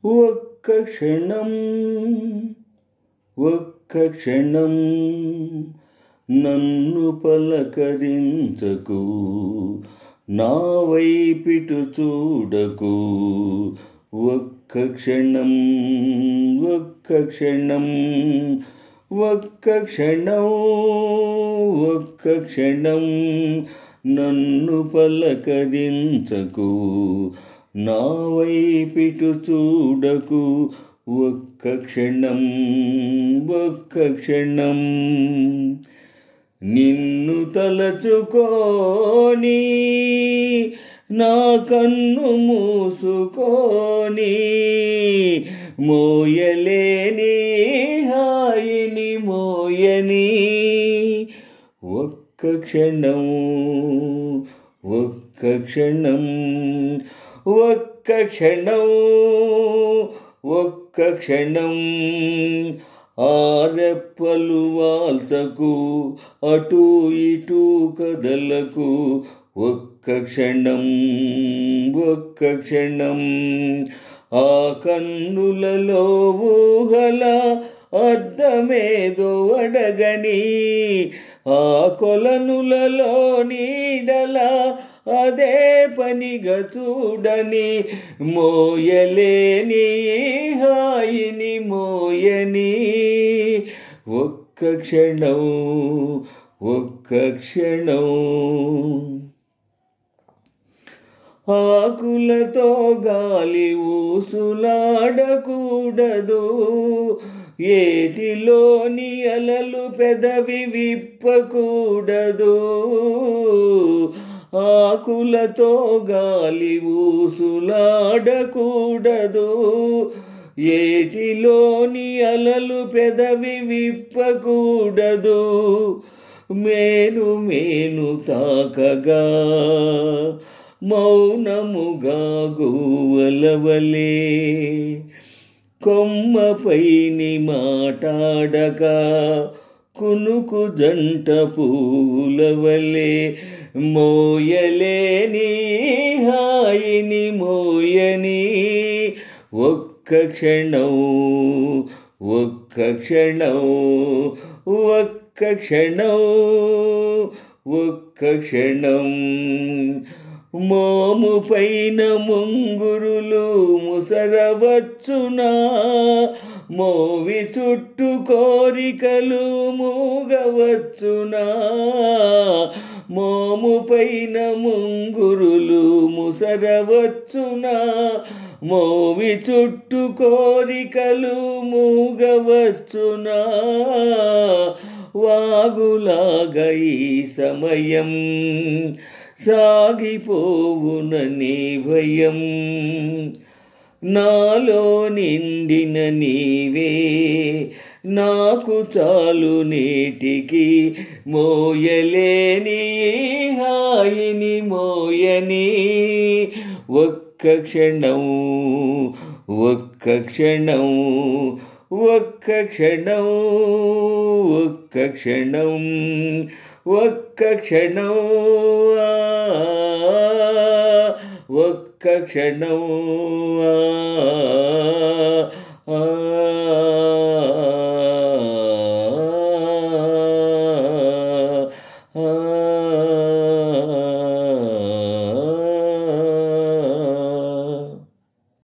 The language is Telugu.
ఒక్క క్షణం ఒక్క క్షణం నన్ను పలకరించకు, నా వైపిటు చూడకు. ఒక్క క్షణం ఒక్క క్షణం ఒక్క క్షణం ఒక్క క్షణం నన్ను పలకరించకు, నా వైపిటు చూడకు. ఒక్క క్షణం ఒక్క క్షణం నిన్ను తలచుకోని నా కన్ను మూసుకొని మోయలేని హాయిని మోయని. ఒక్క క్షణం ఒక్క క్షణం ఒక్క క్షణం ఒక్క క్షణం ఆరెప్పలు వాల్చకు, అటు ఇటు కదలకు. ఒక్క క్షణం ఒక్క క్షణం ఆ కన్నులలో ఊహల అర్థమేదో అడగని, ఆ కొలనులలో నీడల అదే పనిగా చూడని. మోయలేని హాయిని మోయని. ఒక్క క్షణం ఒక్క క్షణం ఆకులతో గాలి ఊసులాడకూడదు, ఏటిలోని అలలు పెదవి విప్పకూడదు. ఆకులతో గాలి ఊసులాడకూడదు, ఏటిలోని అలలు పెదవి విప్పకూడదు. మేను మేను తాకగా మౌనముగా గువ్వలవలే, కొమ్మపైని మాటాడక కునుకు జంట పూలవలే. మోయలేని హాయిని మోయని. ఒక్క క్షణం ఒక్క క్షణం ఒక్క క్షణం ఒక్క క్షణం మోము పైన ముంగురులు ముసరవచ్చునా, మోవి చుట్టూ కోరికలు మూగవచ్చునా. మోము పైన ముంగురులు ముసరవచ్చునా, మోవి చుట్టూ కోరికలు మూగవచ్చునా. వాగులాగా ఈ సమయం సాగిపోవునని భయం, నాలో నిండిన నీవే నాకు చాలు నేటికి. మోయలేని హాయిని మోయని. ఒక్క క్షణం ఒక్క క్షణం ఒక్క క్షణం ఒక్క క్షణం ఒక్క క్షణం ఒక్క క్షణం ఆ